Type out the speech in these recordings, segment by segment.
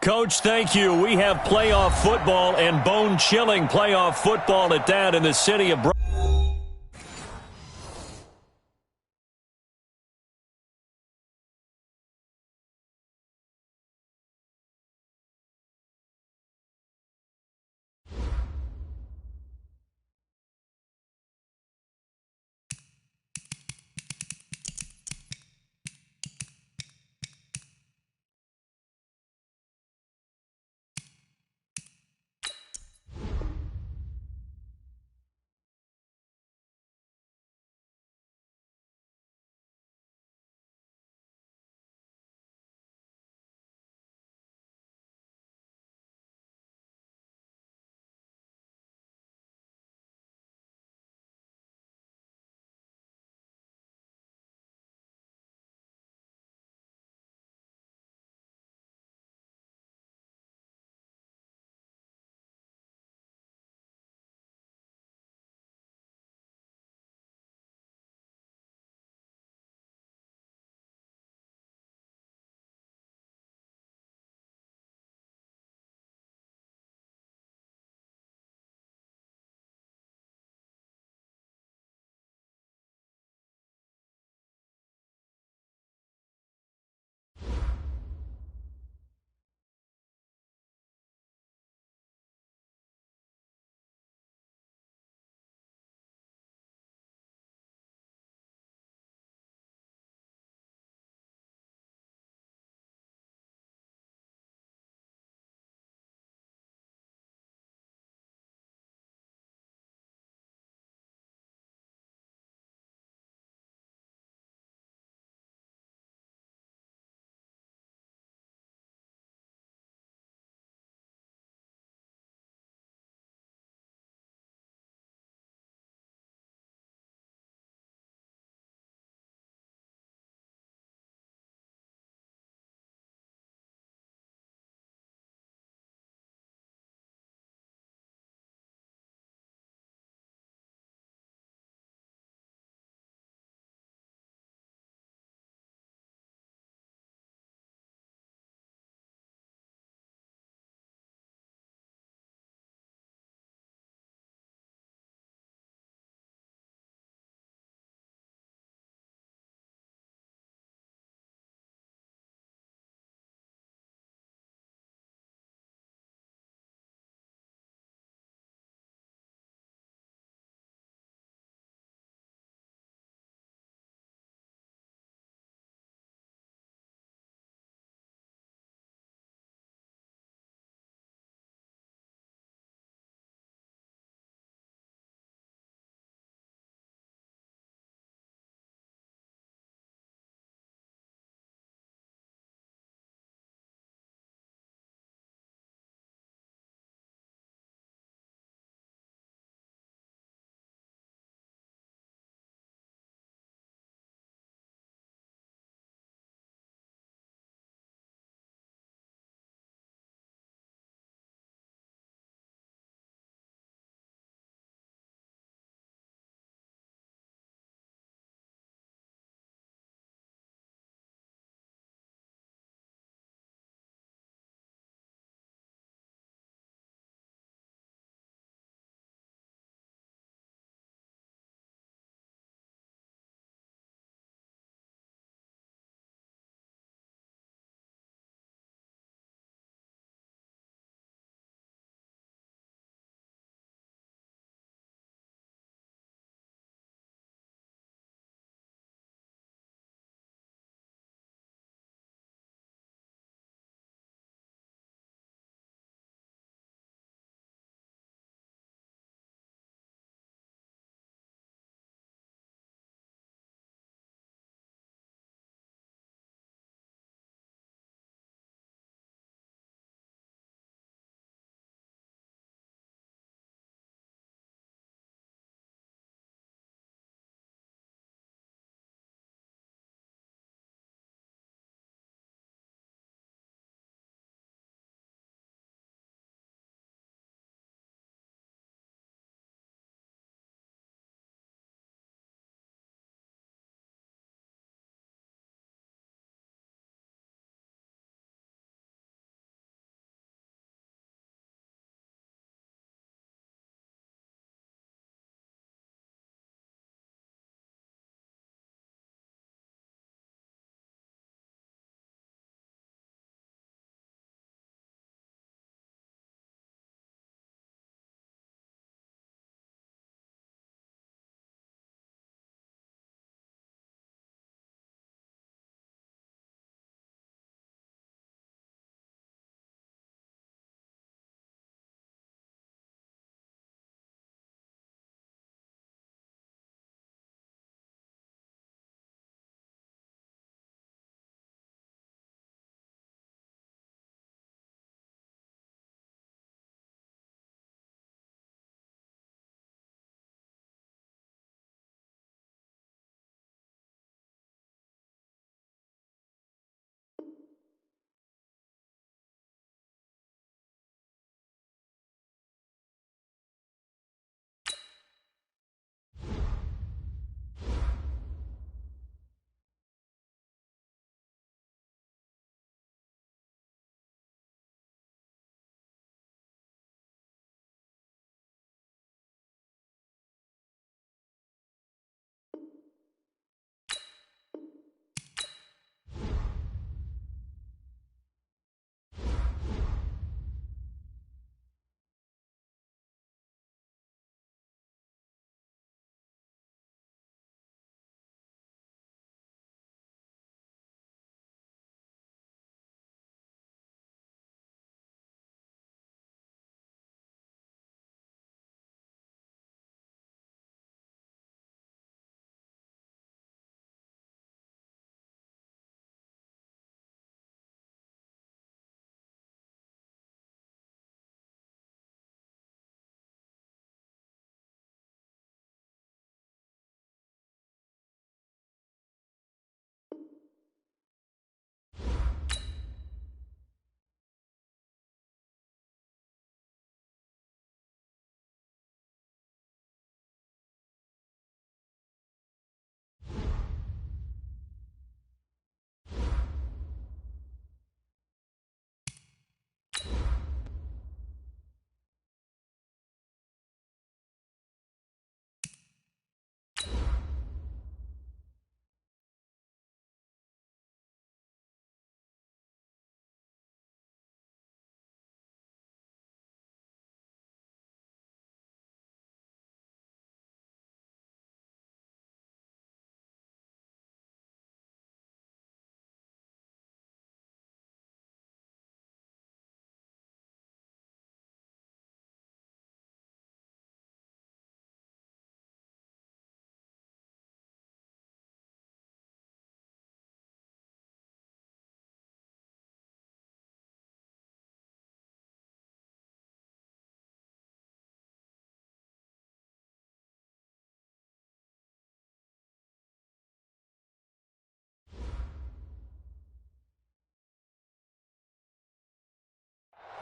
Coach, thank you. We have playoff football and bone-chilling playoff football at that in the city of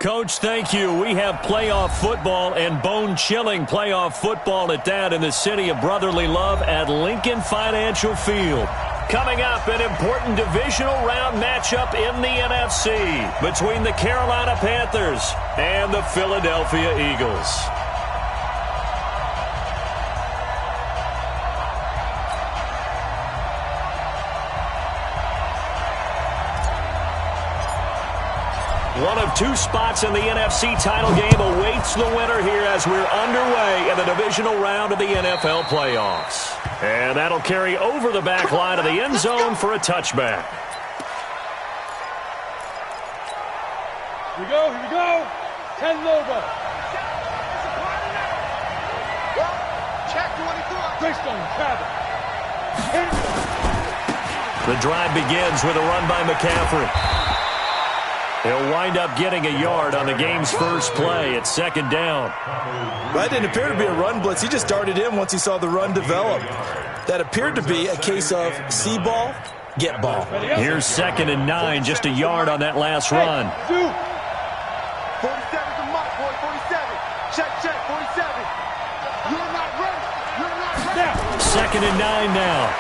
Coach, thank you. We have playoff football and bone-chilling playoff football at that in the city of brotherly love at Lincoln Financial Field. Coming up, an important divisional round matchup in the NFC between the Carolina Panthers and the Philadelphia Eagles. One of two spots in the NFC title game awaits the winner here as we're underway in the divisional round of the NFL playoffs. And that'll carry over the back line of the end zone for a touchback. Here we go. 10 Nova. Check 24. Greystone, Travis. The drive begins with a run by McCaffrey. He'll wind up getting a yard on the game's first play at second down. That didn't appear to be a run blitz. He just darted in once he saw the run develop. That appeared to be a case of see ball, get ball. Here's 2nd and 9, just a yard on that last run. 47's a mark, boy, 47. Check, 47. You're not ready. 2nd and 9 now.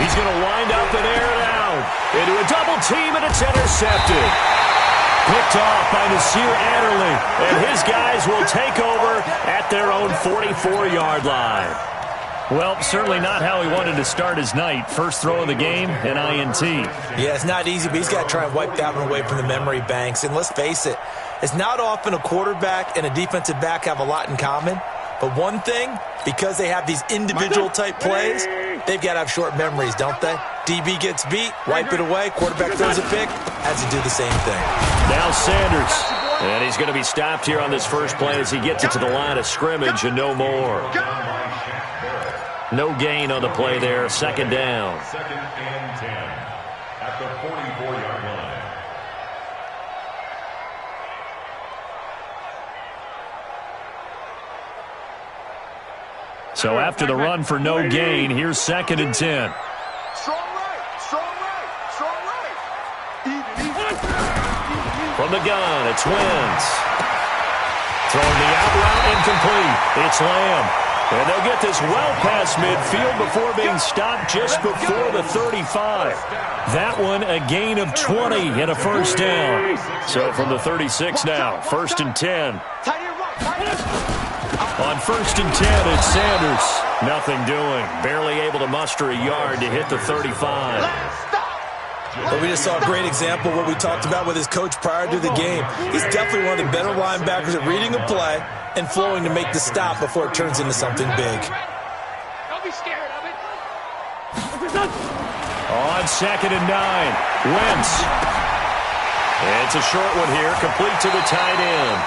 He's going to wind up and air it out into a double team, and it's intercepted. Picked off by Nasir Adderley, and his guys will take over at their own 44-yard line. Well, certainly not how he wanted to start his night. First throw of the game, an INT. Yeah, it's not easy, but he's got to try and wipe that one away from the memory banks. And let's face it, it's not often a quarterback and a defensive back have a lot in common. But one thing, because they have these individual-type plays, they've got to have short memories, don't they? DB gets beat, wipe it away, quarterback throws a pick, has to do the same thing. Now Sanders, and he's going to be stopped here on this first play as he gets it to the line of scrimmage and no more. No gain on the play there, second down. 2nd and 10 at the 44-yard line. So after the run for no gain, here's 2nd and 10. Strong right. From the gun, it's Wentz. Throwing the out route incomplete. It's Lamb. And they'll get this well past midfield before being stopped just before the 35. That one a gain of 20 and a first down. So from the 36 now, 1st and 10. On 1st and 10, it's Sanders. Nothing doing. Barely able to muster a yard to hit the 35. But we just saw a great example of what we talked about with his coach prior to the game. He's definitely one of the better linebackers at reading a play and flowing to make the stop before it turns into something big. Don't be scared of it. On 2nd and 9, Wentz. It's a short one here, complete to the tight end.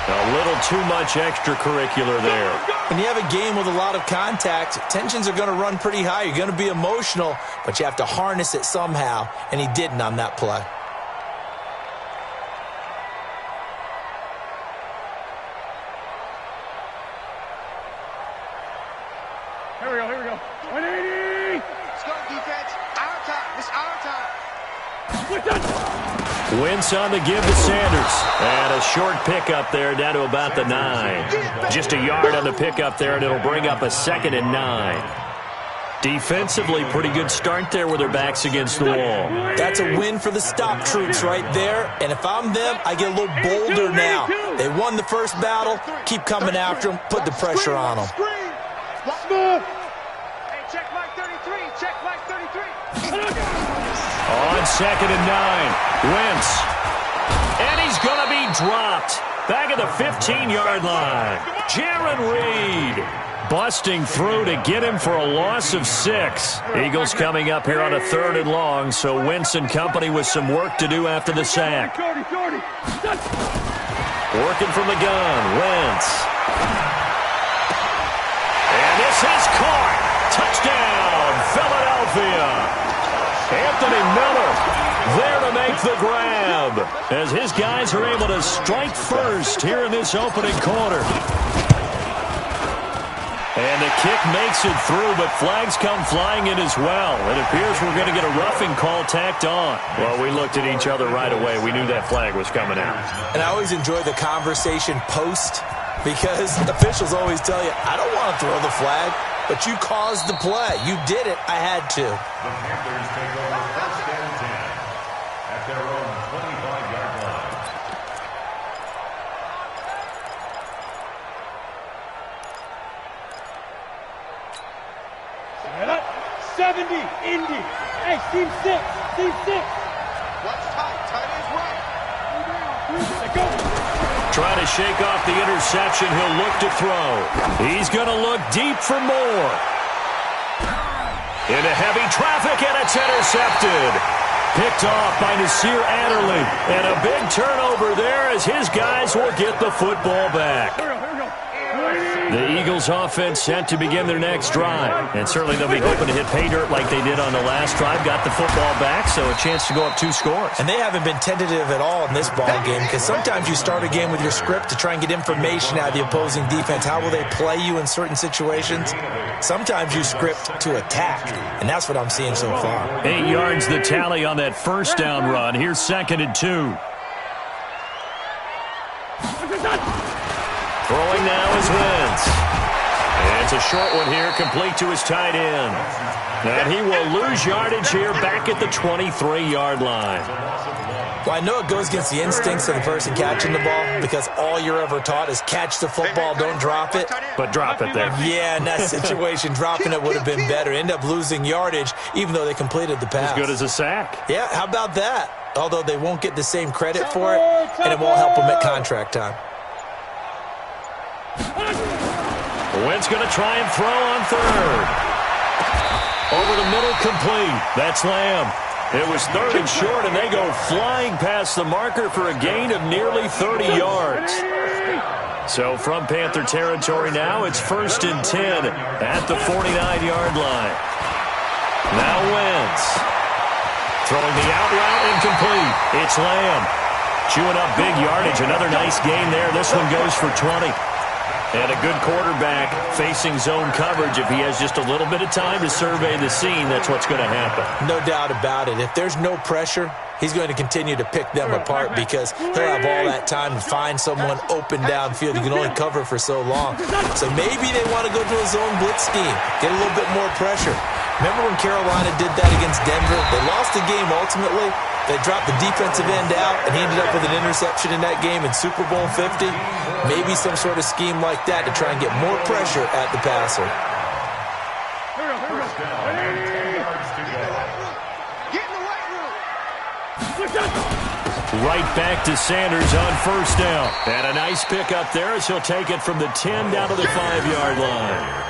A little too much extracurricular there. When you have a game with a lot of contact, tensions are going to run pretty high. You're going to be emotional, but you have to harness it somehow, and he didn't on that play. Here we go. 180. Let's go, defense. Our time. It's our time. Wentz on the give to Sanders. And a short pickup there down to about the 9. Just a yard on the pickup there, and it'll bring up a 2nd and 9. Defensively, pretty good start there with their backs against the wall. That's a win for the stop troops right there. And if I'm them, I get a little bolder now. They won the first battle. Keep coming after them. Put the pressure on them. Hey, check Mike 33. Check Mike 33. On 2nd and 9, Wentz. And he's going to be dropped. Back at the 15-yard line. Jaron Reed busting through to get him for a loss of 6. Eagles coming up here on a 3rd and long, so Wentz and company with some work to do after the sack. Working from the gun, Wentz. And this is caught. Touchdown, Philadelphia. Anthony Miller there to make the grab as his guys are able to strike first here in this opening quarter. And the kick makes it through, but flags come flying in as well. It appears we're going to get a roughing call tacked on. Well, we looked at each other right away. We knew that flag was coming out. And I always enjoy the conversation post because officials always tell you, I don't want to throw the flag, but you caused the play. You did it. I had to. The Panthers take over first and 10 at their own 25-yard line. Set up. 70, Indy. Hey, team 6. Team 6. Watch tight. Tight is right. Let go. Trying to shake off the interception. He'll look to throw. He's going to look deep for more. Into heavy traffic, and it's intercepted. Picked off by Nasir Adderley. And a big turnover there as his guys will get the football back. The Eagles offense set to begin their next drive. And certainly they'll be hoping to hit pay dirt like they did on the last drive. Got the football back, so a chance to go up 2 scores. And they haven't been tentative at all in this ball game because sometimes you start a game with your script to try and get information out of the opposing defense. How will they play you in certain situations? Sometimes you script to attack, and that's what I'm seeing so far. 8 yards the tally on that first down run. Here's 2nd and 2. Throwing now is Wentz. And it's a short one here, complete to his tight end. And he will lose yardage here back at the 23-yard line. Well, I know it goes against the instincts of the person catching the ball because all you're ever taught is catch the football, don't drop it. But drop it there. Yeah, in that situation, dropping it would have been better. End up losing yardage even though they completed the pass. As good as a sack. Yeah, how about that? Although they won't get the same credit for it, and it won't help them at contract time. Wentz going to try and throw on 3rd. Over the middle, complete. That's Lamb. It was 3rd and short, and they go flying past the marker for a gain of nearly 30 yards. So from Panther territory now, it's 1st and 10 at the 49-yard line. Now Wentz. Throwing the out route, incomplete. It's Lamb. Chewing up big yardage. Another nice gain there. This one goes for 20. And a good quarterback facing zone coverage. If he has just a little bit of time to survey the scene, that's what's going to happen. No doubt about it. If there's no pressure, he's going to continue to pick them apart because he'll have all that time to find someone open downfield. You can only cover for so long. So maybe they want to go to a zone blitz scheme, get a little bit more pressure. Remember when Carolina did that against Denver? They lost the game ultimately. They dropped the defensive end out, and he ended up with an interception in that game in Super Bowl 50. Maybe some sort of scheme like that to try and get more pressure at the passer. Right back to Sanders on 1st down. And a nice pick up there as he'll take it from the 10 down to the 5-yard line.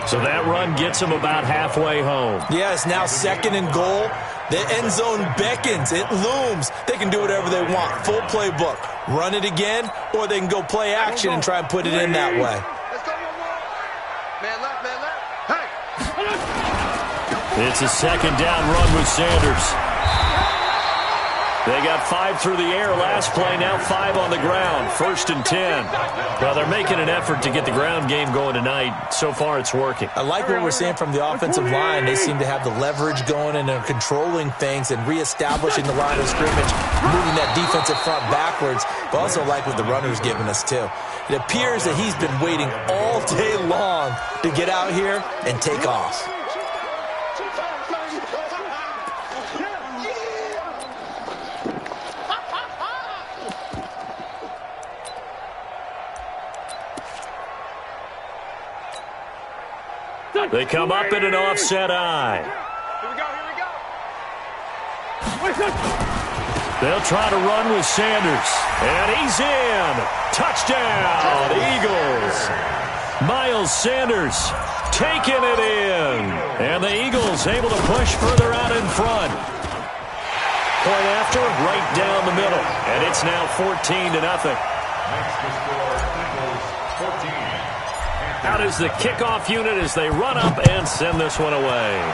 So that run gets him about halfway home. Yeah, it's now 2nd and goal. The end zone beckons. It looms. They can do whatever they want. Full playbook. Run it again, or they can go play action and try and put it in that way. Let's go, man left, man left. Hey! It's a 2nd down run with Sanders. They got 5 through the air last play, now 5 on the ground. 1st and 10. Well, they're making an effort to get the ground game going tonight. So far, it's working. I like what we're seeing from the offensive line. They seem to have the leverage going and they're controlling things and reestablishing the line of scrimmage, moving that defensive front backwards. But also like what the runner's giving us, too. It appears that he's been waiting all day long to get out here and take off. They come up in an offset eye. Here we go. They'll try to run with Sanders. And he's in. Touchdown, Eagles. Miles Sanders taking it in. And the Eagles able to push further out in front. Point after, right down the middle. And it's now 14-0. Makes the score Eagles 14. Out is the kickoff unit as they run up and send this one away.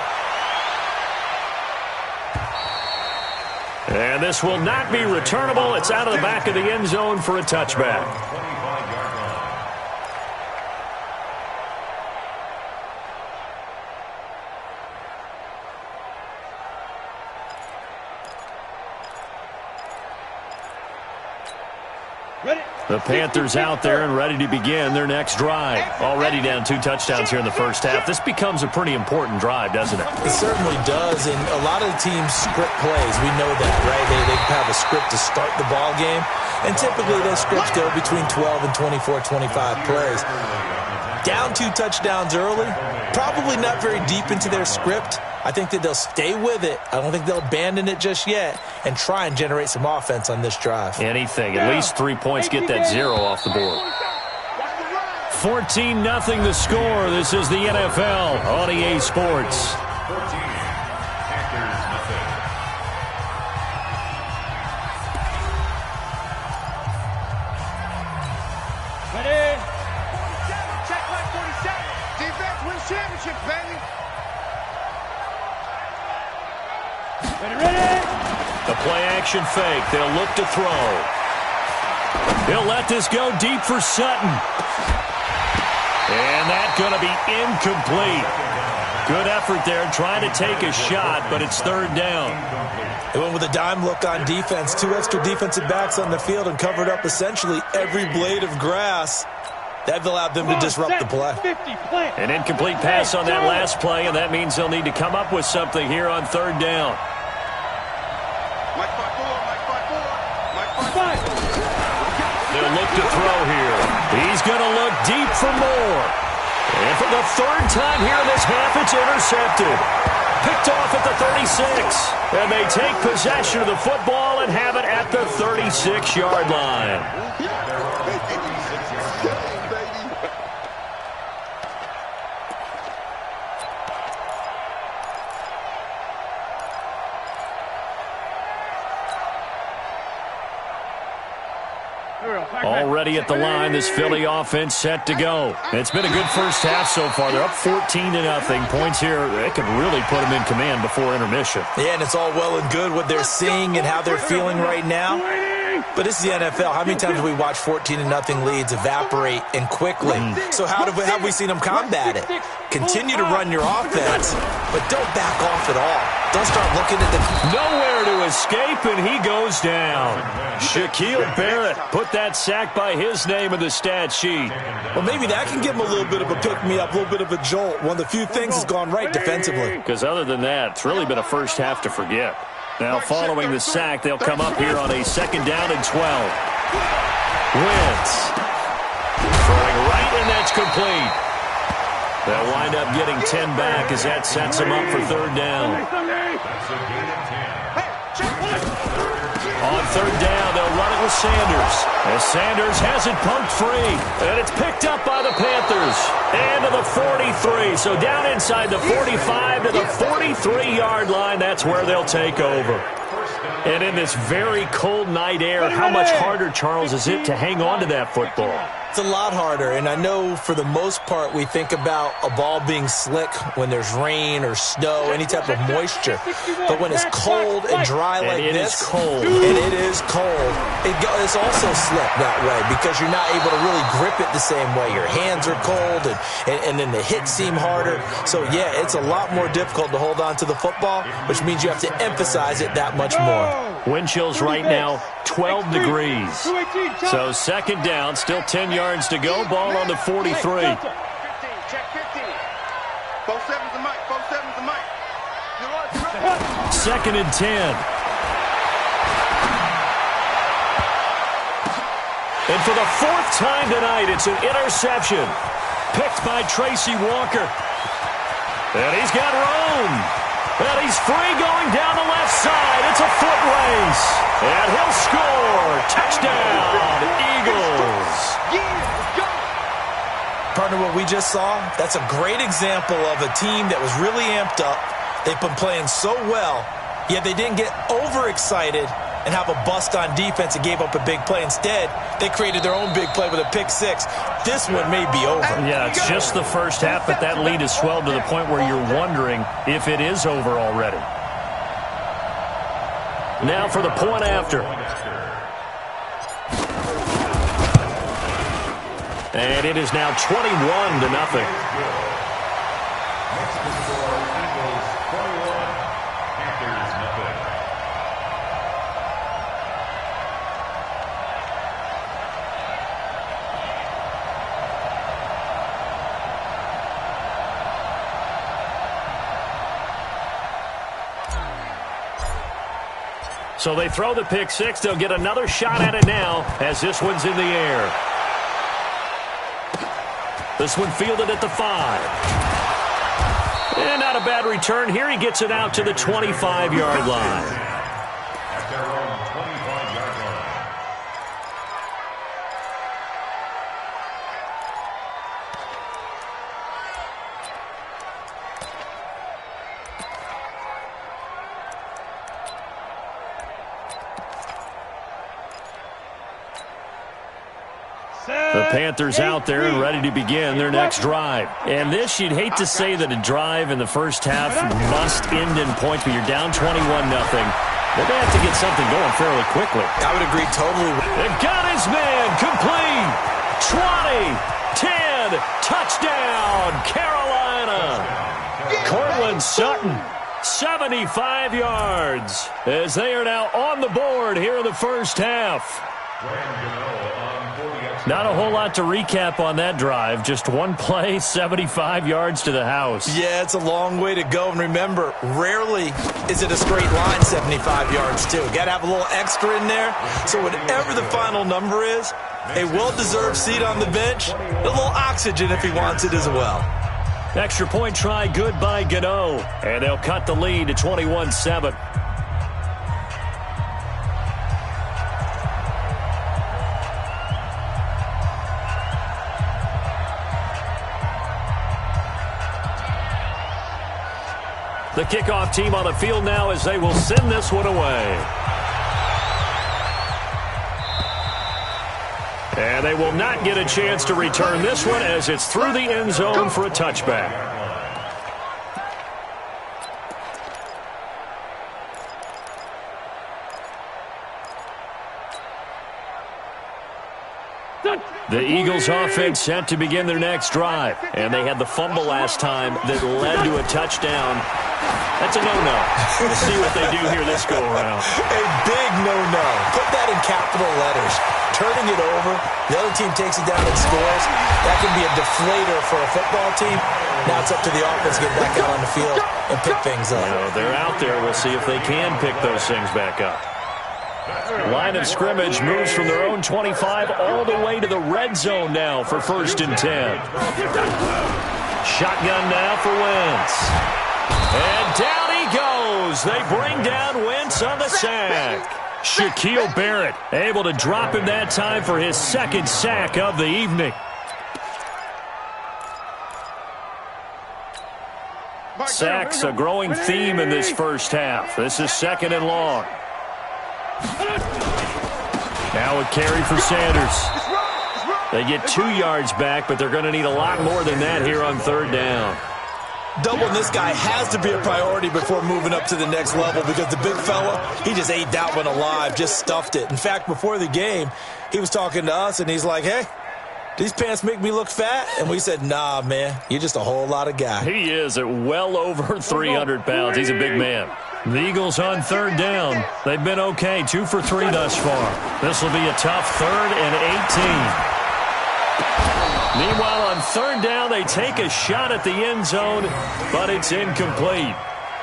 And this will not be returnable. It's out of the back of the end zone for a touchback. The Panthers out there and ready to begin their next drive. Already down 2 touchdowns here in the first half. This becomes a pretty important drive, doesn't it? It certainly does, and a lot of the teams script plays. We know that, right? They have a script to start the ball game, and typically those scripts go between 12 and 24, 25 plays. Down 2 touchdowns early, probably not very deep into their script. I think that they'll stay with it. I don't think they'll abandon it just yet and try and generate some offense on this drive. Anything. At least 3 points, get that 0 off the board. 14-0 the score. This is the NFL on EA Sports. 14, Panthers nothing. Ready? 47, check line 47. Defense wins championships, baby. Ready? The play-action fake. They'll look to throw. He'll let this go deep for Sutton. And that's going to be incomplete. Good effort there trying to take a shot, but it's 3rd down. They went with a dime look on defense. 2 extra defensive backs on the field and covered up essentially every blade of grass. That allowed them to disrupt the play. An incomplete pass on that last play, and that means they'll need to come up with something here on 3rd down. They'll look to throw here. He's going to look deep for more. And for the 3rd time here in this half, it's intercepted. Picked off at the 36. And they take possession of the football and have it at the 36-yard line. Already at the line, this Philly offense set to go. It's been a good first half so far. They're up 14-0. Points here, they could really put them in command before intermission. Yeah, and it's all well and good what they're seeing and how they're feeling right now. But this is the NFL. How many times have we watched 14-0 leads evaporate and quickly? So how have we seen them combat it? Continue to run your offense, but don't back off at all. Don't start looking at the... Nowhere to escape, and he goes down. Shaquille Barrett put that sack by his name in the stat sheet. Well, maybe that can give him a little bit of a pick-me-up, a little bit of a jolt. One of the few things has gone right defensively. Because other than that, it's really been a first half to forget. Now, following the sack, they'll come up here on a 2nd down and 12. Wentz throwing right, and that's complete. They'll wind up getting 10 back as that sets them up for 3rd down. On 3rd down, they'll run it with Sanders. As Sanders has it pumped free. And it's picked up by the Panthers. And to the 43. So down inside the 45 to the 43-yard line. That's where they'll take over. And in this very cold night air, how much harder, Charles, is it to hang on to that football? It's a lot harder, and I know for the most part we think about a ball being slick when there's rain or snow, any type of moisture. But when it's cold and dry like this, and it is cold, it's also slick that way because you're not able to really grip it the same way. Your hands are cold, and then the hits seem harder. So, yeah, it's a lot more difficult to hold on to the football, which means you have to emphasize it that much more. Wind chills right now, 12 degrees. So 2nd down, still 10 yards to go. Ball on the 43. Check 15. 4-7's the mic. 4-7's the mic. 2nd and 10. And for the 4th time tonight, it's an interception. Picked by Tracy Walker. And he's got room. And he's free going down the left side. It's a foot race. And he'll score. Touchdown, Eagles. Partner, what we just saw, that's a great example of a team that was really amped up. They've been playing so well, yet they didn't get overexcited and have a bust on defense and gave up a big play. Instead, they created their own big play with a pick six. This one may be over. Yeah, it's just the first half, but that lead has swelled to the point where you're wondering if it is over already. Now for the point after. And it is now 21-0. So they throw the pick six. They'll get another shot at it now as this one's in the air. This one fielded at the 5. And not a bad return here. He gets it out to the 25-yard line. At their own 25-yard line. The Panthers out there and ready to begin their next drive. And this, you'd hate to say that a drive in the first half must end in points, but you're down 21-0. They're going to have to get something going fairly quickly. I would agree totally. They've got his man complete. 20, 10, touchdown, Carolina. Cortland Sutton, 75 yards, as they are now on the board here in the first half. Not a whole lot to recap on that drive. Just one play, 75 yards to the house. Yeah, it's a long way to go. And remember, rarely is it a straight line 75 yards, too. Got to have a little extra in there. So whatever the final number is, a well-deserved seat on the bench, a little oxygen if he wants it as well. Extra point try good by Gano. And they'll cut the lead to 21-7. The kickoff team on the field now as they will send this one away. And they will not get a chance to return this one as it's through the end zone for a touchback. The Eagles offense set to begin their next drive. And they had the fumble last time that led to a touchdown. That's a no-no. We'll see what they do here this go-around. A big no-no. Put that in capital letters. Turning it over, the other team takes it down and scores. That can be a deflator for a football team. Now it's up to the offense to get back out on the field and pick things up. They're out there. We'll see if they can pick those things back up. Line of scrimmage moves from their own 25 all the way to the red zone now for 1st and 10. Shotgun now for Wentz. And down he goes. They bring down Wentz on the sack. Shaquille Barrett able to drop him that time for his 2nd sack of the evening. Sacks a growing theme in this first half. This is 2nd and long. Now a carry for Sanders. They get 2 yards back, but they're going to need a lot more than that here on 3rd down. Doubling this guy has to be a priority before moving up to the next level because the big fella, he just ate that one alive, just stuffed it. In fact, before the game, he was talking to us, and he's like, hey, these pants make me look fat? And we said, nah, man, you're just a whole lot of guy. He is at well over 300 pounds. He's a big man. The Eagles on 3rd down. They've been okay, 2 for 3 thus far. This will be a tough 3rd and 18. Meanwhile, on 3rd down, they take a shot at the end zone, but it's incomplete.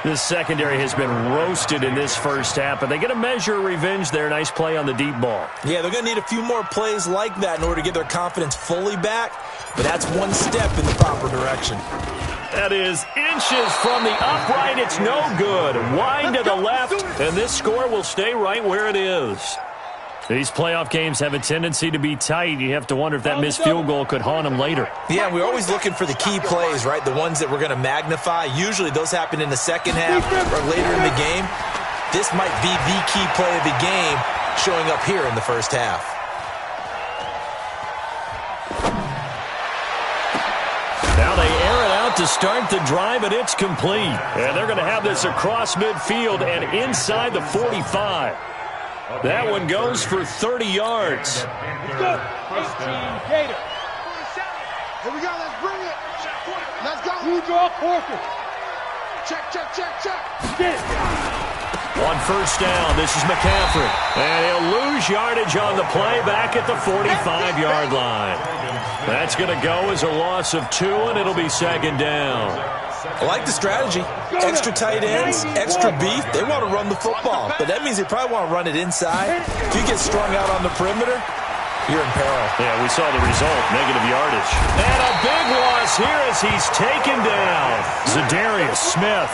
This secondary has been roasted in this first half, but they get a measure of revenge there. Nice play on the deep ball. Yeah, they're going to need a few more plays like that in order to get their confidence fully back, but that's one step in the proper direction. That is inches from the upright. It's no good. Wide to the left, and this score will stay right where it is. These playoff games have a tendency to be tight. You have to wonder if that missed field goal could haunt them later. Yeah, we're always looking for the key plays, right? The ones that we're going to magnify. Usually those happen in the second half or later in the game. This might be the key play of the game showing up here in the first half. Now they air it out to start the drive, and it's complete. And they're going to have this across midfield and inside the 45. That one goes for 30 yards. Let's go. 18 Gator. Here we go. Let's bring it. Let's go. You draw quarter. Check, check, check, check. Get it. On 1st down, this is McCaffrey. And he'll lose yardage on the play back at the 45-yard line. That's going to go as a loss of 2, and it'll be 2nd down. I like the strategy. Extra tight ends, extra beef. They want to run the football, but that means they probably want to run it inside. If you get strung out on the perimeter, you're in peril. Yeah, we saw the result, negative yardage. And a big loss here as he's taken down. Zadarius Smith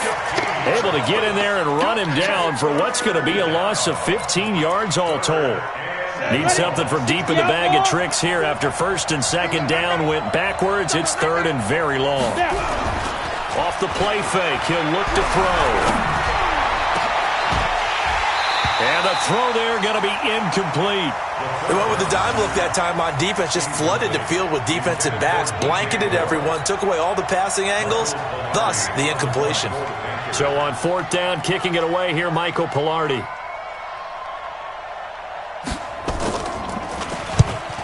able to get in there and run him down for what's going to be a loss of 15 yards all told. Need something from deep in the bag of tricks here after first and second down went backwards. It's third and very long. Off the play fake, he'll look to throw. And the throw there going to be incomplete. They went with the dime look that time on defense, just flooded the field with defensive backs, blanketed everyone, took away all the passing angles, thus the incompletion. So on fourth down, kicking it away here, Michael Pilardi.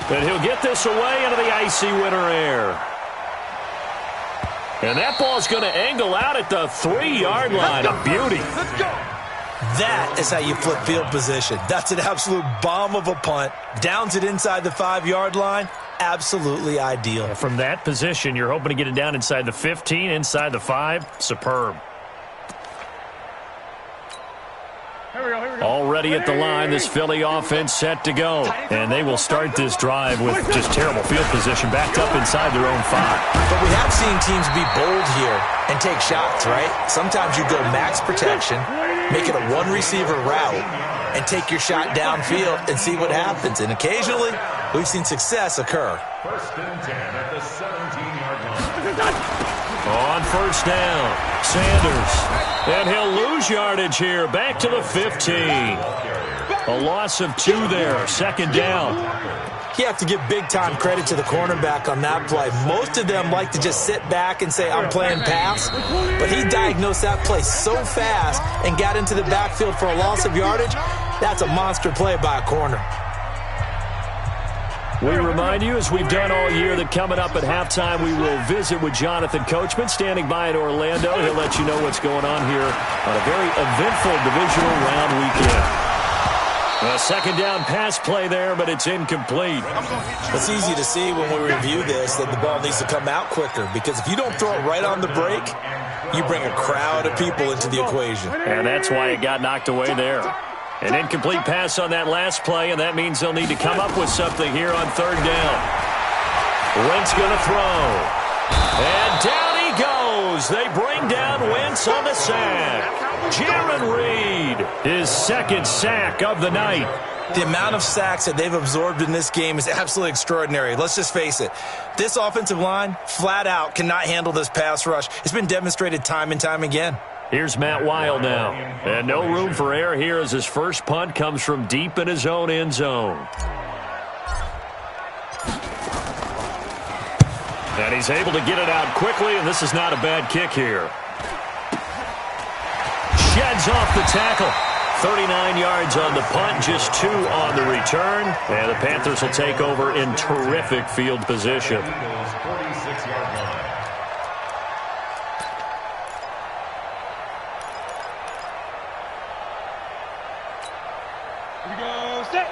And he'll get this away into the icy winter air. And that ball's going to angle out at the 3-yard line. A beauty. Let's go. That is how you flip field position. That's an absolute bomb of a punt. Downs it inside the 5-yard line. Absolutely ideal. From that position, you're hoping to get it down inside the 15, inside the 5. Superb. Already at the line, this Philly offense set to go. And they will start this drive with just terrible field position, backed up inside their own 5. But we have seen teams be bold here and take shots, right? Sometimes you go max protection, make it a one-receiver route, and take your shot downfield and see what happens. And occasionally, we've seen success occur. First and 10 at the 17-yard line. On first down, Sanders. And he'll lose yardage here, back to the 15. A loss of 2 there, second down. You have to give big-time credit to the cornerback on that play. Most of them like to just sit back and say, I'm playing pass. But he diagnosed that play so fast and got into the backfield for a loss of yardage. That's a monster play by a corner. We remind you, as we've done all year, that coming up at halftime, we will visit with Jonathan Coachman, standing by in Orlando. He'll let you know what's going on here on a very eventful divisional round weekend. A second down pass play there, but it's incomplete. It's easy to see when we review this that the ball needs to come out quicker, because if you don't throw it right on the break, you bring a crowd of people into the equation. And that's why it got knocked away there. An incomplete pass on that last play, and that means they'll need to come up with something here on third down. Wentz going to throw. And down he goes. They bring down Wentz on the sack. Jaron Reed, his second sack of the night. The amount of sacks that they've absorbed in this game is absolutely extraordinary. Let's just face it. This offensive line, flat out, cannot handle this pass rush. It's been demonstrated time and time again. Here's Matt Wild now. And no room for error here as his first punt comes from deep in his own end zone. And he's able to get it out quickly, and this is not a bad kick here. Sheds off the tackle. 39 yards on the punt, just 2 on the return. And the Panthers will take over in terrific field position. Eagles 46-yard line. Here we go. Set.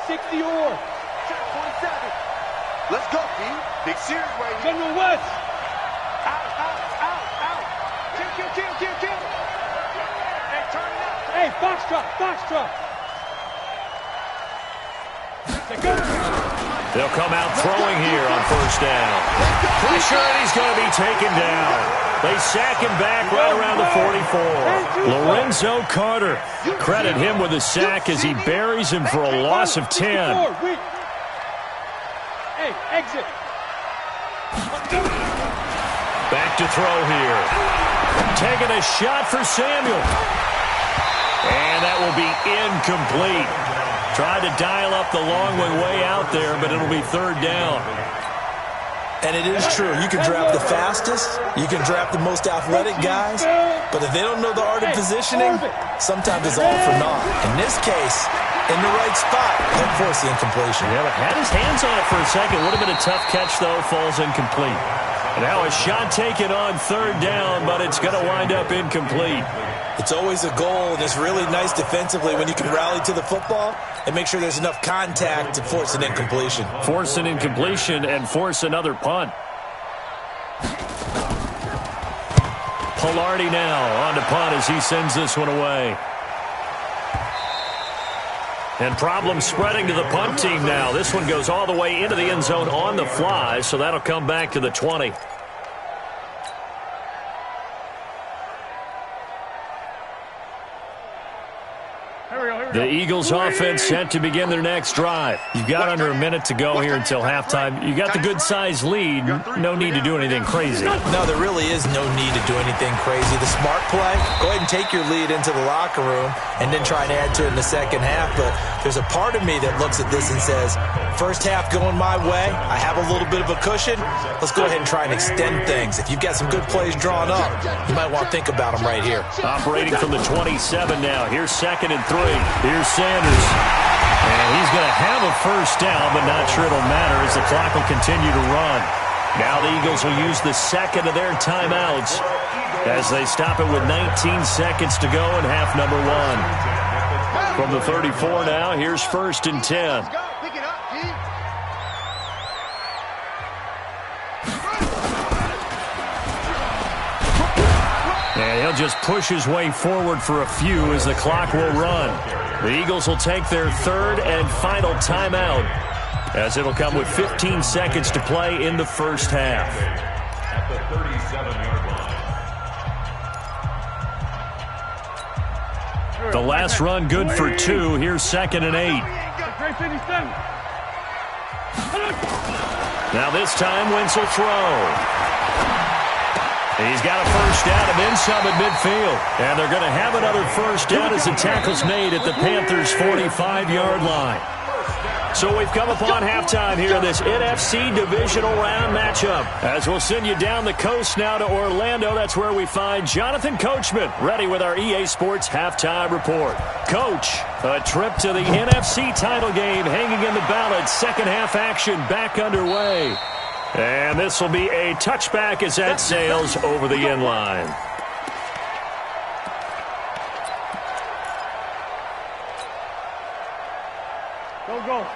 60 or. Check 27. Let's go, D. Big series right here. General West. Out. Kill. Hey, turn it out. Hey, foxtrot. They'll come out throwing here on first down. Pressure, and he's going to be taken down. They sack him back right around the 44. Lorenzo Carter. Credit him with a sack as he buries him for a loss of 10. Hey, exit. Back to throw here. Taking a shot for Samuel. And that will be incomplete. Tried to dial up the long way out there, but it'll be third down. And it is true. You can draft the fastest. You can draft the most athletic guys. But if they don't know the art of positioning, sometimes it's all for naught. In this case, in the right spot, he'll force the incompletion. Yeah, but had his hands on it for a second. Would have been a tough catch, though. Falls incomplete. And now a shot taken on third down, but it's going to wind up incomplete. It's always a goal, and it's really nice defensively when you can rally to the football and make sure there's enough contact to force an incompletion. Force an incompletion and force another punt. Pilardi now on to punt as he sends this one away. And problems spreading to the punt team now. This one goes all the way into the end zone on the fly, so that'll come back to the 20. The Eagles offense set to begin their next drive. You've got under a minute to go here until halftime. You got the good-sized lead. No need to do anything crazy. No, there really is no need to do anything crazy. The smart play, go ahead and take your lead into the locker room and then try and add to it in the second half. But there's a part of me that looks at this and says, first half going my way, I have a little bit of a cushion. Let's go ahead and try and extend things. If you've got some good plays drawn up, you might want to think about them right here. Operating from the 27 now. Here's 2nd and 3. Here's Sanders. And he's going to have a first down, but not sure it'll matter as the clock will continue to run. Now the Eagles will use the second of their timeouts as they stop it with 19 seconds to go in half number 1. From the 34 now, here's 1st and 10. And he'll just push his way forward for a few as the clock will run. The Eagles will take their 3rd and final timeout as it'll come with 15 seconds to play in the first half. At the 37-yard line. The last run good for 2. Here's 2nd and 8. Now this time Wentz will throw. He's got a first down and then some at midfield. And they're going to have another first down as the tackle's made at the Panthers' 45-yard line. So we've come upon halftime here in this NFC divisional round matchup. As we'll send you down the coast now to Orlando, that's where we find Jonathan Coachman, ready with our EA Sports halftime report. Coach, a trip to the NFC title game hanging in the balance. Second half action back underway. And this will be a touchback as that sails over the end line.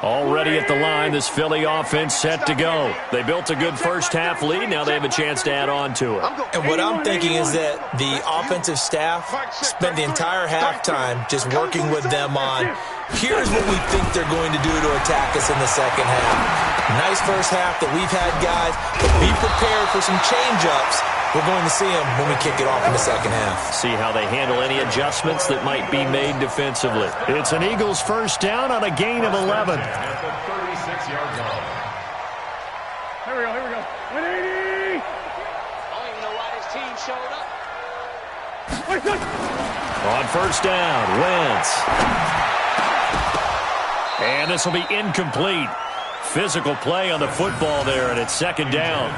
Already at the line, this Philly offense set to go. They built a good first half lead. Now they have a chance to add on to it. And what I'm thinking is that the offensive staff spent the entire halftime just working with them on, here's what we think they're going to do to attack us in the second half. Nice first half that we've had, guys, but be prepared for some change-ups. We're going to see them when we kick it off in the second half. See how they handle any adjustments that might be made defensively. It's an Eagles first down on a gain of 11. At the 36-yard line. Here we go. 180! I don't even know why this team showed up. On first down, Wentz. And this will be incomplete. Physical play on the football there, and it's second down.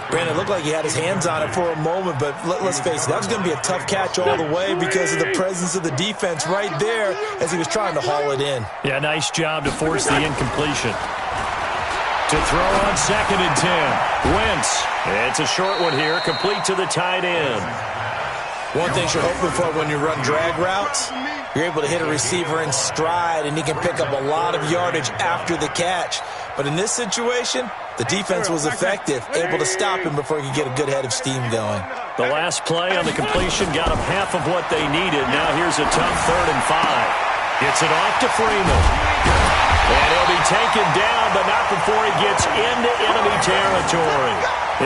Brandon, it looked like he had his hands on it for a moment, but let's face it, that was going to be a tough catch all the way because of the presence of the defense right there as he was trying to haul it in. Yeah, nice job to force the incompletion. To throw on 2nd and 10. Wentz. It's a short one here, complete to the tight end. One thing you're hoping for when you run drag routes, you're able to hit a receiver in stride, and he can pick up a lot of yardage after the catch. But in this situation, the defense was effective, able to stop him before he could get a good head of steam going. The last play on the completion got him half of what they needed. Now here's a tough 3rd and 5. Gets it off to Freeman. And he'll be taken down, but not before he gets into enemy territory.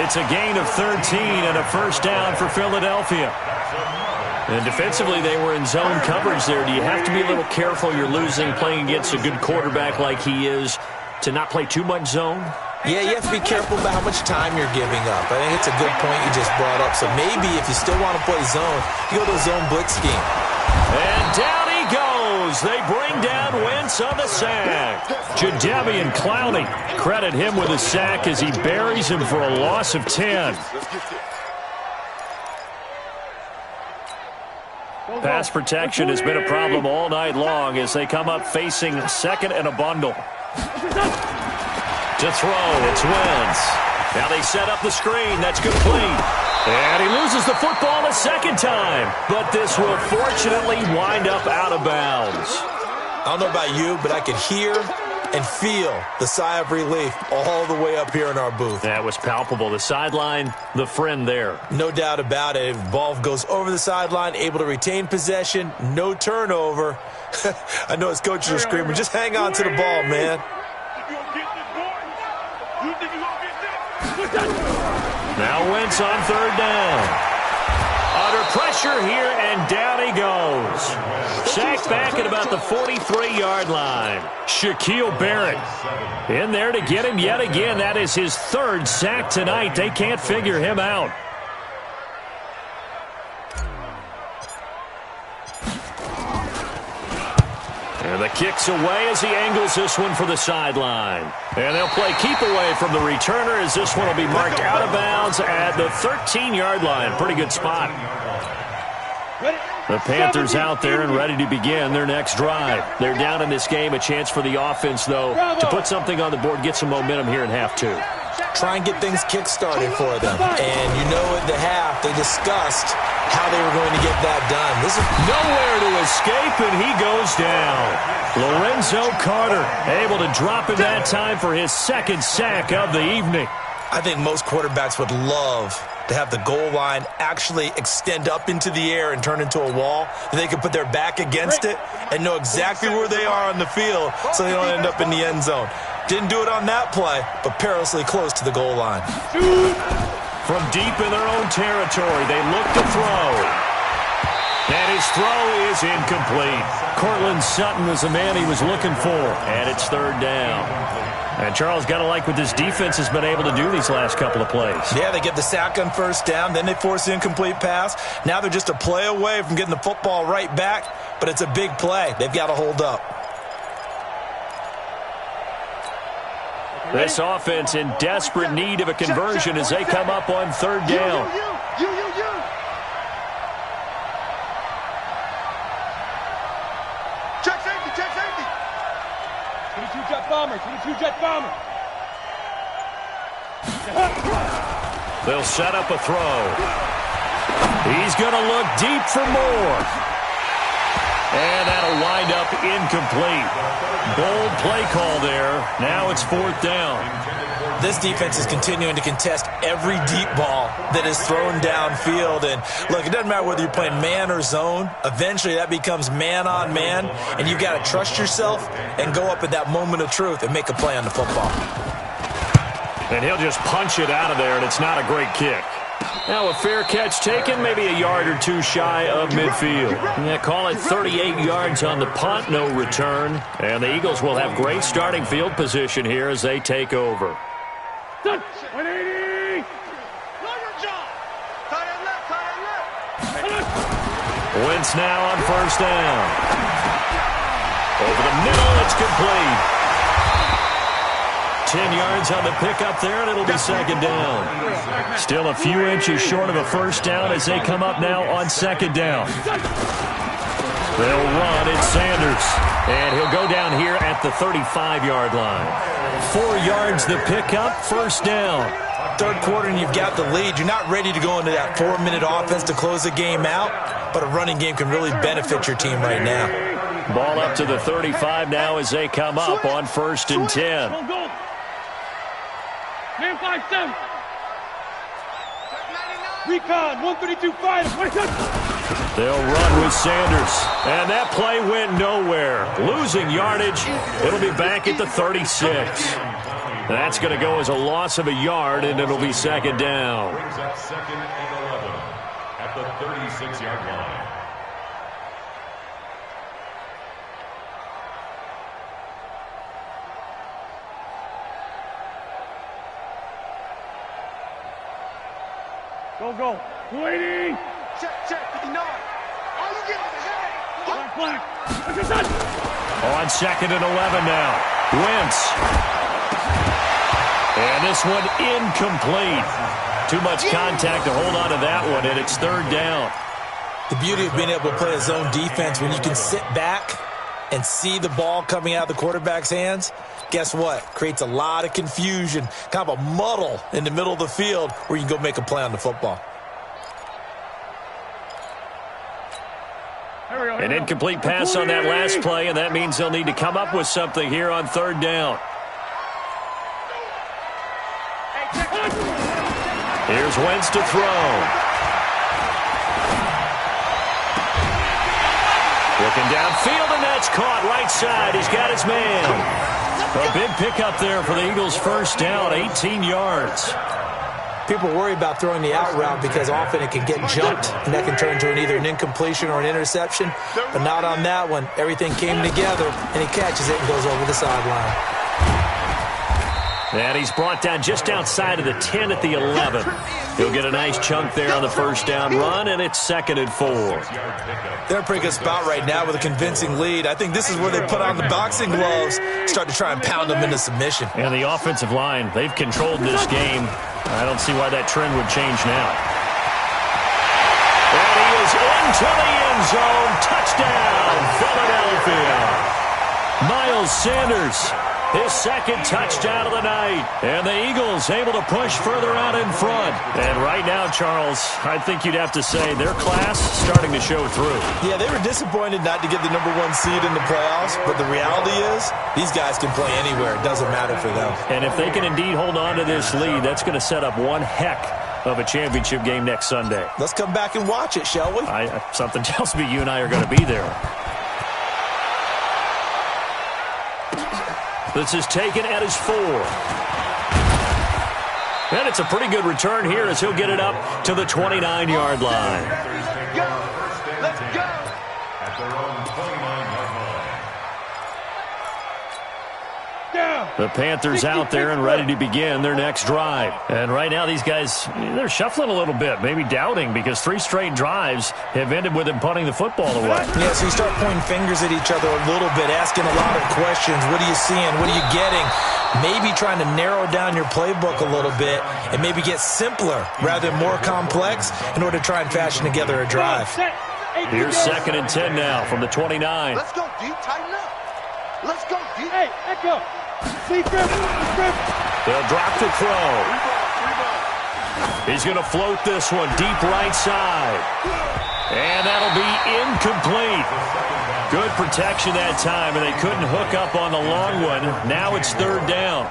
It's a gain of 13 and a first down for Philadelphia. And defensively, they were in zone coverage there. Do you have to be a little careful you're losing playing against a good quarterback like he is to not play too much zone? Yeah, you have to be careful about how much time you're giving up. I think it's a good point you just brought up. So maybe if you still want to play zone, you go to a zone blitz scheme. And down he goes. They bring down Wentz on the sack. Jadeveon Clowney, credit him with a sack as he buries him for a loss of 10. Pass protection has been a problem all night long as they come up facing 2nd and a bundle. To throw, it's Wentz. Now they set up the screen. That's complete. And he loses the football a second time. But this will fortunately wind up out of bounds. I don't know about you, but I could hear and feel the sigh of relief all the way up here in our booth. That was palpable. The sideline, the friend there. No doubt about it. If the ball goes over the sideline, able to retain possession, no turnover. I know his coaches are screaming, just hang on to the ball, man. Now Wentz on third down. Under pressure here, and down he goes. Sacked back at about the 43-yard line. Shaquille Barrett in there to get him yet again. That is his third sack tonight. They can't figure him out. And the kick's away as he angles this one for the sideline. And they'll play keep away from the returner as this one will be marked out of bounds at the 13-yard line. Pretty good spot. The Panthers out there and ready to begin their next drive. They're down in this game. A chance for the offense, though, to put something on the board, get some momentum here in half two. Try and get things kick-started for them. And you know at the half they discussed how they were going to get that done. This is nowhere to escape, and he goes down. Lorenzo Carter able to drop in that time for his second sack of the evening. I think most quarterbacks would love to have the goal line actually extend up into the air and turn into a wall. They can put their back against it and know exactly where they are on the field so they don't end up in the end zone. Didn't do it on that play, but perilously close to the goal line. From deep in their own territory, they look to throw. And his throw is incomplete. Cortland Sutton was the man he was looking for. And it's third down. And Charles, got to like what this defense has been able to do these last couple of plays. Yeah, they get the sack on first down, then they force the incomplete pass. Now they're just a play away from getting the football right back, but it's a big play. They've got to hold up. This offense in desperate need of a conversion as they come up on third down. You. Check safety. 22-jet bomber. They'll set up a throw. He's going to look deep for more. And that'll wind up incomplete. Bold play call there. Now it's fourth down. This defense is continuing to contest every deep ball that is thrown downfield. And, look, it doesn't matter whether you're playing man or zone. Eventually that becomes man-on-man, and you've got to trust yourself and go up at that moment of truth and make a play on the football. And he'll just punch it out of there, and it's not a great kick. Now a fair catch taken, maybe a yard or two shy of midfield. Yeah, call it 38 yards on the punt, no return. And the Eagles will have great starting field position here as they take over. 180! Wentz now on first down. Over the middle, it's complete. 10 yards on the pickup there, and it'll be second down. Still a few inches short of a first down as they come up now on second down. They'll run. It's Sanders. And he'll go down here at the 35-yard line. 4 yards the pickup, first down. Third quarter and you've got the lead. You're not ready to go into that 4-minute offense to close the game out, but a running game can really benefit your team right now. Ball up to the 35 now as they come up on first and 10. Man 5-7. Recon, 132 fighter. They'll run with Sanders. And that play went nowhere. Losing yardage. It'll be back at the 36. That's going to go as a loss of a yard, and it'll be second down. Brings up second and 11 at the 36-yard line. Go. 280. Check, 59. All you get is black. On second and 11 now. Wentz. And this one incomplete. Too much contact to hold on to that one, and it's third down. The beauty of being able to play a zone defense when you can sit back and see the ball coming out of the quarterback's hands, guess what? Creates a lot of confusion, kind of a muddle in the middle of the field where you can go make a play on the football. Here we go. An incomplete pass on that last play, and that means they'll need to come up with something here on third down. Here's Wentz to throw. Looking downfield, and that's caught right side. He's got his man. A big pickup there for the Eagles' first down, 18 yards. People worry about throwing the out route because often it can get jumped, and that can turn into either an incompletion or an interception. But not on that one. Everything came together, and he catches it and goes over the sideline. And he's brought down just outside of the 10 at the 11. He'll get a nice chunk there on the first down run, and it's 2nd and 4. They're in a pretty good spot right now with a convincing lead. I think this is where they put on the boxing gloves, start to try and pound them into submission. And the offensive line, they've controlled this game. I don't see why that trend would change now. And he is into the end zone. Touchdown, Philadelphia. Miles Sanders, his second touchdown of the night. And the Eagles able to push further out in front. And right now, Charles, I think you'd have to say their class starting to show through. Yeah, they were disappointed not to get the number 1 seed in the playoffs, but the reality is these guys can play anywhere. It doesn't matter for them. And if they can indeed hold on to this lead, that's going to set up one heck of a championship game next Sunday. Let's come back and watch it, shall we? Something tells me you and I are going to be there. This is taken at his 4. And it's a pretty good return here as he'll get it up to the 29-yard line. Let's go. At their own 29-yard line. The Panthers out there and ready to begin their next drive. And right now these guys, they're shuffling a little bit, maybe doubting, because 3 straight drives have ended with them punting the football away. Yeah, so you start pointing fingers at each other a little bit, asking a lot of questions. What are you seeing? What are you getting? Maybe trying to narrow down your playbook a little bit and maybe get simpler rather than more complex in order to try and fashion together a drive. Here's 2nd and 10 now from the 29. Let's go deep, tighten up. Let's go deep. Hey, echo. See, Griff. They'll drop the throw. He's going to float this one deep right side. And that'll be incomplete. Good protection that time, and they couldn't hook up on the long one. Now it's 3rd down.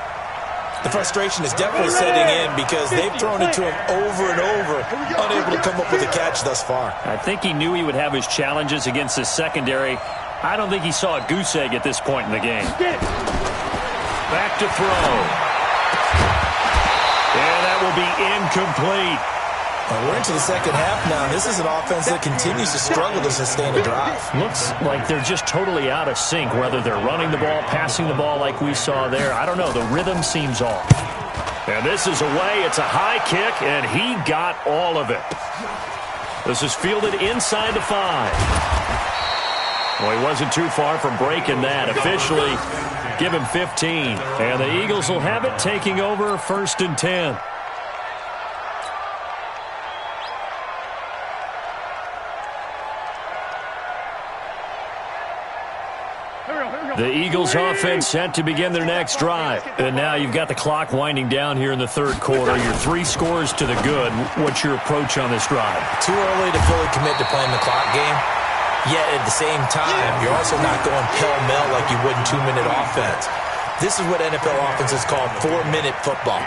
The frustration is definitely setting in because they've thrown it to him over and over, unable to come up with a catch thus far. I think he knew he would have his challenges against his secondary. I don't think he saw a goose egg at this point in the game. Back to throw. And that will be incomplete. Well, we're into the second half now. This is an offense that continues to struggle to sustain a drive. Looks like they're just totally out of sync, whether they're running the ball, passing the ball like we saw there. I don't know. The rhythm seems off. And this is away. It's a high kick, and he got all of it. This is fielded inside the 5. Well, he wasn't too far from breaking that. Officially, give him 15. And the Eagles will have it, taking over 1st and 10. The Eagles offense set to begin their next drive. And now you've got the clock winding down here in the 3rd quarter. Your 3 scores to the good. What's your approach on this drive? Too early to fully commit to playing the clock game. Yet at the same time, you're also not going pell-mell like you would in 2-minute offense. This is what NFL offenses call 4-minute football.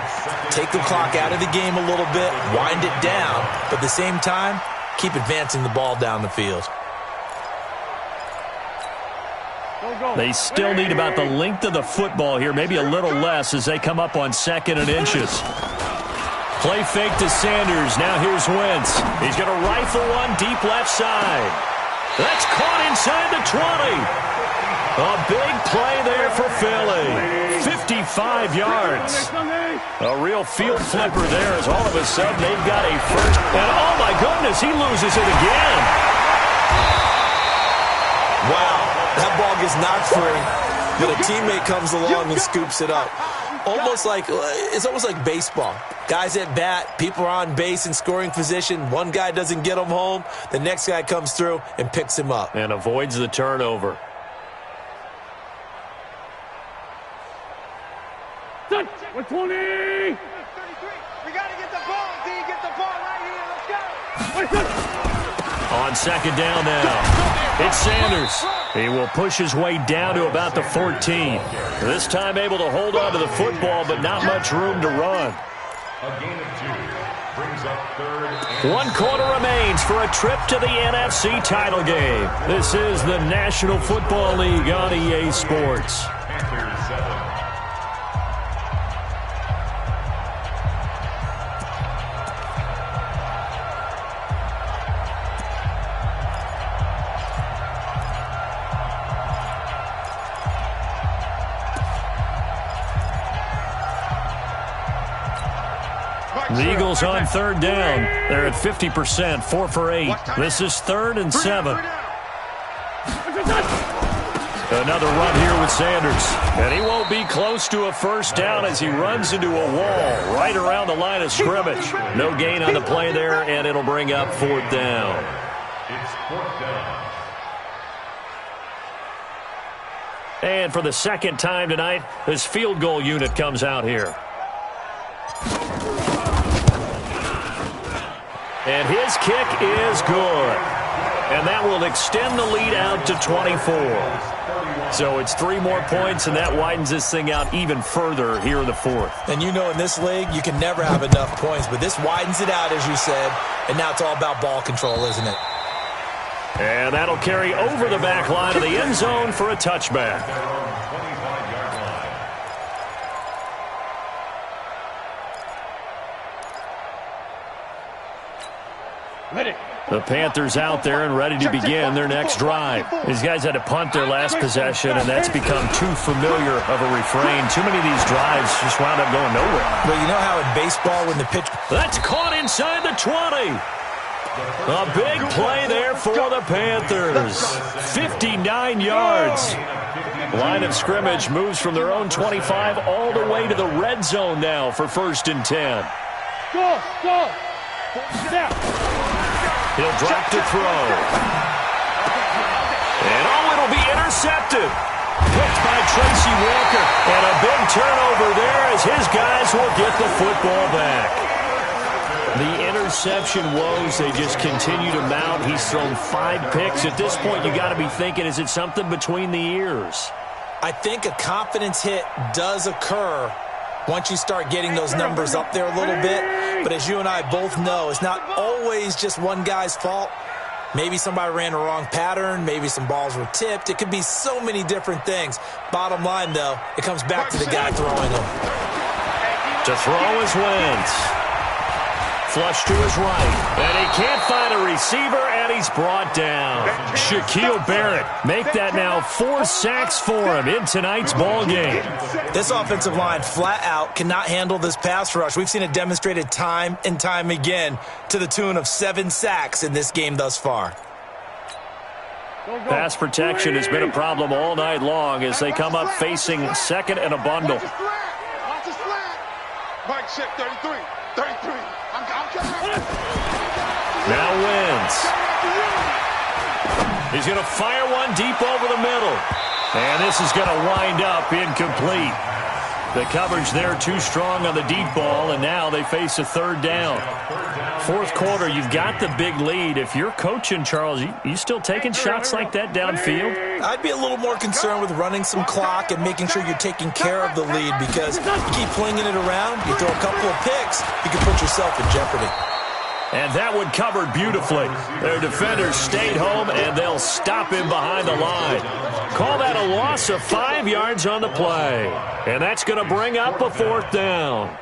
Take the clock out of the game a little bit, wind it down, but at the same time, keep advancing the ball down the field. They still need about the length of the football here, maybe a little less as they come up on 2nd and inches. Play fake to Sanders. Now here's Wentz. He's going to rifle one deep left side. That's caught inside the 20. A big play there for Philly. 55 yards. A real field flipper there as all of a sudden they've got a first. And oh my goodness, he loses it again. Wow. That ball gets knocked free, but a teammate comes along and scoops it up. It's almost like baseball. Guys at bat, people are on base in scoring position. One guy doesn't get him home. The next guy comes through and picks him up. And avoids the turnover. Touch! 120! 33. We got to get the ball, D. Get the ball right here. Let's go. On 2nd down now. It's Sanders. He will push his way down to about the 14. This time able to hold on to the football, but not much room to run. A gain of 2 brings up third. 1 quarter remains for a trip to the NFC title game. This is the National Football League on EA Sports. Panthers 7. The Eagles on third down. They're at 50%, 4 for 8. This is 3rd and 7. Another run here with Sanders. And he won't be close to a first down as he runs into a wall right around the line of scrimmage. No gain on the play there, and it'll bring up 4th down. It's 4th down. And for the second time tonight, this field goal unit comes out here. And his kick is good. And that will extend the lead out to 24. So it's 3 more points, and that widens this thing out even further here in the 4th. And you know in this league, you can never have enough points. But this widens it out, as you said. And now it's all about ball control, isn't it? And that'll carry over the back line of the end zone for a touchback. The Panthers out there and ready to begin their next drive. These guys had to punt their last possession, and that's become too familiar of a refrain. Too many of these drives just wound up going nowhere. But you know how in baseball when the pitch... That's caught inside the 20. A big play there for the Panthers. 59 yards. Line of scrimmage moves from their own 25 all the way to the red zone now for 1st and 10. Go, go. Step. He'll drop to throw. And it'll be intercepted. Picked by Tracy Walker. And a big turnover there as his guys will get the football back. The interception woes, they just continue to mount. He's thrown 5 picks. At this point, you got to be thinking, is it something between the ears? I think a confidence hit does occur once you start getting those numbers up there a little bit. But as you and I both know, it's not always just one guy's fault. Maybe somebody ran the wrong pattern. Maybe some balls were tipped. It could be so many different things. Bottom line, though, it comes back to the guy throwing them. To throw is Wentz. Flush to his right. And he can't find a receiver, and he's brought down. Shaquille Barrett make that now 4 sacks for him in tonight's ball game. This offensive line flat out cannot handle this pass rush. We've seen it demonstrated time and time again to the tune of 7 sacks in this game thus far. Pass protection has been a problem all night long as they come up facing 2nd and a bundle. Watch his flag. Mike, check 33. 33. Now Wentz. He's going to fire one deep over the middle. And this is going to wind up incomplete. The coverage there too strong on the deep ball, and now they face a 3rd down. 4th quarter, you've got the big lead. If you're coaching, Charles, you still taking shots like that downfield? I'd be a little more concerned with running some clock and making sure you're taking care of the lead, because you keep flinging it around, you throw a couple of picks, you can put yourself in jeopardy. And that one covered beautifully. Their defenders stayed home, and they'll stop him behind the line. Call that a loss of 5 yards on the play. And that's going to bring up a 4th down.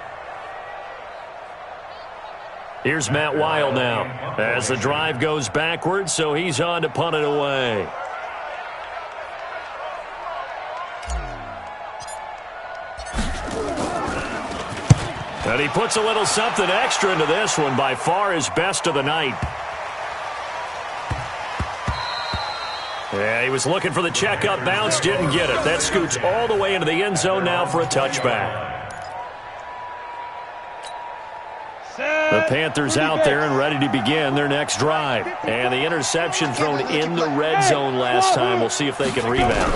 Here's Matt Weil now as the drive goes backwards, so he's on to punt it away. And he puts a little something extra into this one, by far his best of the night. Yeah, he was looking for the checkup bounce, didn't get it. That scoots all the way into the end zone now for a touchback. The Panthers out there and ready to begin their next drive. And the interception thrown in the red zone last time. We'll see if they can rebound.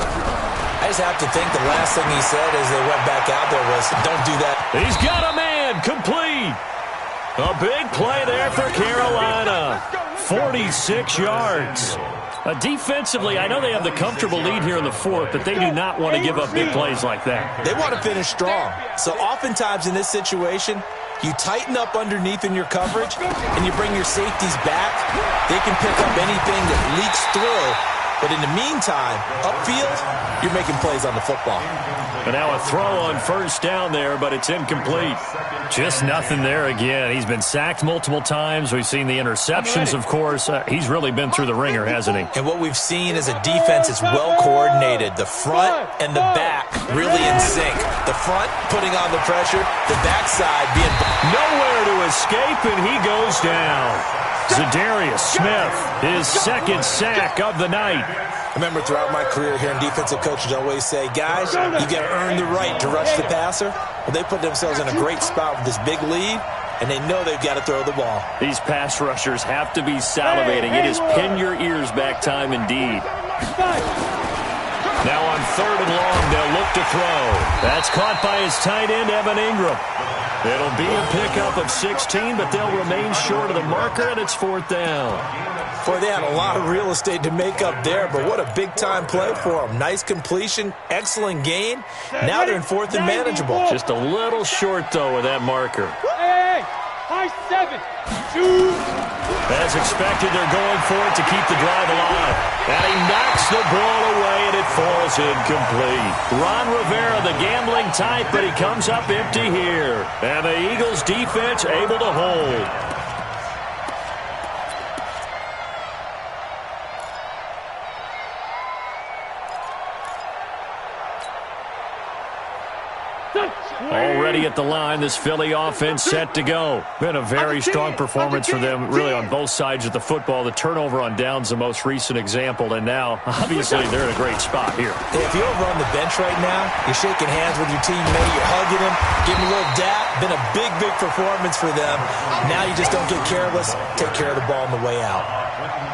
I just have to think the last thing he said as they went back out there was, don't do that. He's got a man, complete. A big play there for Carolina. 46 yards. Defensively, I know they have the comfortable lead here in the fourth, but they do not want to give up big plays like that. They want to finish strong. So oftentimes in this situation, you tighten up underneath in your coverage, and you bring your safeties back. They can pick up anything that leaks through. But in the meantime, upfield, you're making plays on the football. And now a throw on first down there, but it's incomplete. Just nothing there again. He's been sacked multiple times. We've seen the interceptions, of course. He's really been through the ringer, hasn't he? And what we've seen is a defense that's well coordinated. The front and the back really in sync. The front putting on the pressure, the backside being nowhere to escape, and he goes down. Zadarius Smith, his second sack of the night. I remember throughout my career hearing defensive coaches always say, guys, you got to earn the right to rush the passer. Well, they put themselves in a great spot with this big lead, and they know they've got to throw the ball. These pass rushers have to be salivating. It is pin your ears back time indeed. Now on 3rd and long, they'll look to throw. That's caught by his tight end, Evan Ingram. It'll be a pickup of 16, but they'll remain short of the marker, and it's 4th down. Boy, they had a lot of real estate to make up there, but what a big-time play for them. Nice completion, excellent gain. Now they're in 4th and manageable. Just a little short, though, with that marker. Hey, high 7. Shoot. As expected, they're going for it to keep the drive alive. And he knocks the ball away, and it falls incomplete. Ron Rivera, the gambling type, but he comes up empty here. And the Eagles' defense able to hold. Already at the line, this Philly offense set to go. Been a very strong performance for them, really, on both sides of the football. The turnover on downs, the most recent example, and now, obviously, they're in a great spot here. Hey, if you're over on the bench right now, you're shaking hands with your teammate, you're hugging him, giving him a little dap. Been a big, big performance for them. Now you just don't get careless. Take care of the ball on the way out.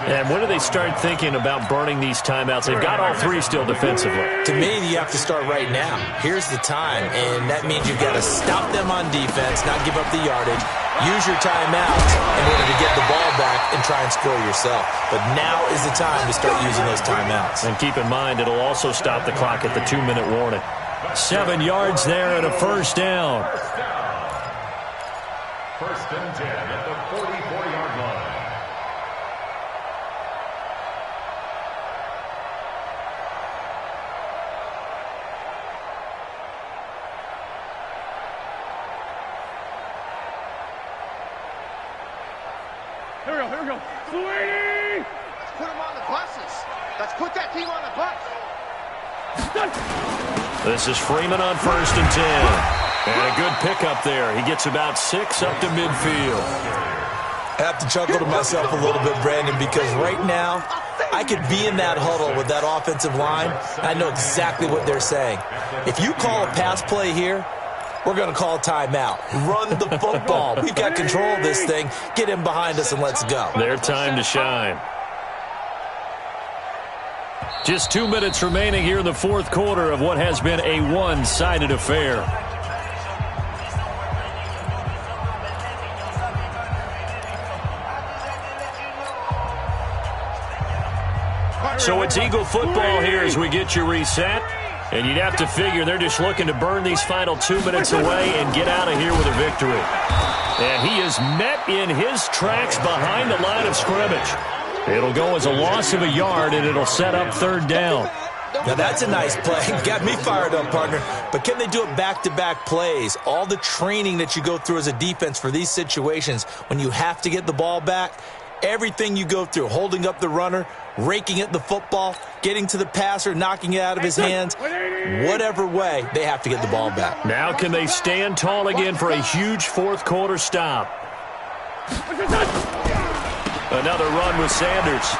And when do they start thinking about burning these timeouts? They've got all three still defensively. To me, you have to start right now. Here's the time, and that means you've got to stop them on defense, not give up the yardage. Use your timeouts in order to get the ball back and try and score yourself. But now is the time to start using those timeouts. And keep in mind, it'll also stop the clock at the 2-minute warning. 7 yards there and a first down. First and 10 at the 44-yard line. Here we go. Sweetie! Let's put them on the buses. Let's put that team on the bus. This is Freeman on 1st and 10. And a good pickup there. He gets about 6 up to midfield. I have to chuckle to myself a little bit, Brandon, because right now I could be in that huddle with that offensive line. I know exactly what they're saying. If you call a pass play here, we're going to call a timeout. Run the football. We've got control of this thing. Get him behind us and let's go. Their time to shine. Just 2 minutes remaining here in the fourth quarter of what has been a one-sided affair. So it's Eagle football here as we get you reset. And you'd have to figure they're just looking to burn these final 2 minutes away and get out of here with a victory. And he is met in his tracks behind the line of scrimmage. It'll go as a loss of a yard, and it'll set up 3rd down. Now that's a nice play. Got me fired up, partner. But can they do it back-to-back plays? All the training that you go through as a defense for these situations, when you have to get the ball back, everything you go through, holding up the runner, raking at the football, getting to the passer, knocking it out of his hands, whatever way, they have to get the ball back. Now can they stand tall again for a huge fourth quarter stop? Another run with Sanders.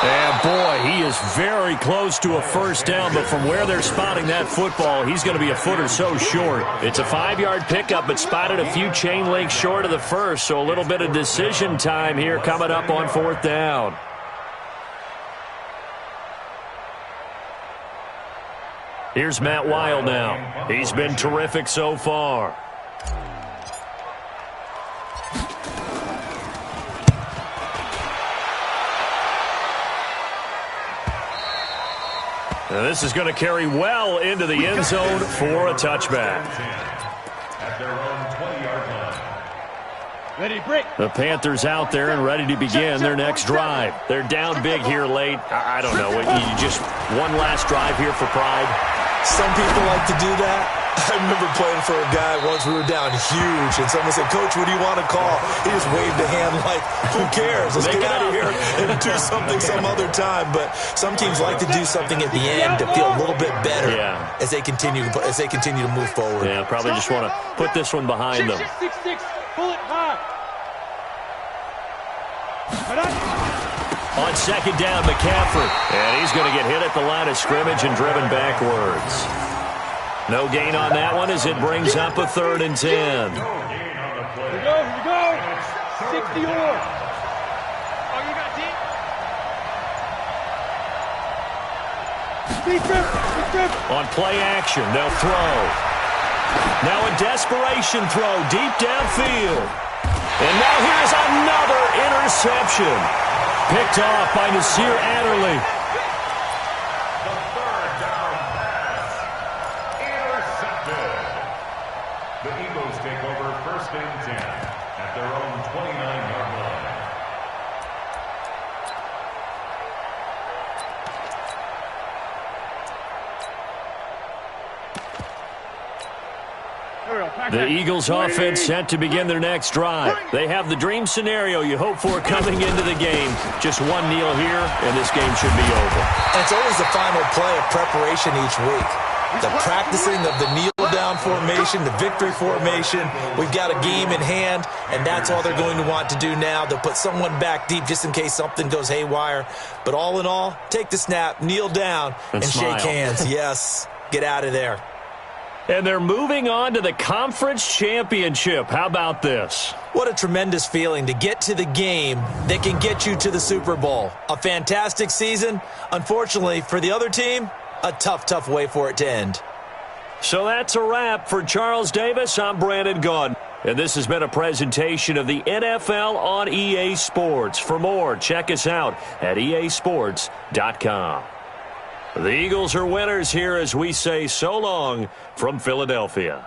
And boy, he is very close to a first down, but from where they're spotting that football, he's going to be a foot or so short. It's a 5-yard pickup, but spotted a few chain links short of the first, so a little bit of decision time here coming up on 4th down. Here's Matt Wild now. He's been terrific so far. And this is going to carry well into the end zone for a touchback. At their own 20-yard line. Ready, break. The Panthers out there and ready to begin their next drive. They're down big here late. I don't know. You just one last drive here for pride. Some people like to do that. I remember playing for a guy once. We were down huge, and someone said, "Coach, what do you want to call?" He just waved a hand like, "Who cares? Let's get out of here and do something some other time." But some teams like to do something at the end to feel a little bit better as they continue to move forward. Yeah, probably just want to put this one behind them. 6-6, pull it high. On second down, McCaffrey. And he's going to get hit at the line of scrimmage and driven backwards. No gain on that one as it brings up a 3rd and 10. Here we go. 60 or. Oh, you got deep? Speed grip. On play action, they'll throw. Now a desperation throw deep downfield. And now here's another interception. Picked off by Nasir Adderley. The 3rd down pass. Intercepted. The Eagles take over 1st and 10 at their own 29-yard line. The Eagles offense set to begin their next drive. They have the dream scenario you hope for coming into the game. Just one kneel here, and this game should be over. And it's always the final play of preparation each week. The practicing of the kneel-down formation, the victory formation. We've got a game in hand, and that's all they're going to want to do now. They'll put someone back deep just in case something goes haywire. But all in all, take the snap, kneel down, and shake hands. Yes, get out of there. And they're moving on to the conference championship. How about this? What a tremendous feeling to get to the game that can get you to the Super Bowl. A fantastic season. Unfortunately, for the other team, a tough way for it to end. So that's a wrap. For Charles Davis, I'm Brandon Gaudin. And this has been a presentation of the NFL on EA Sports. For more, check us out at easports.com. The Eagles are winners here as we say so long from Philadelphia.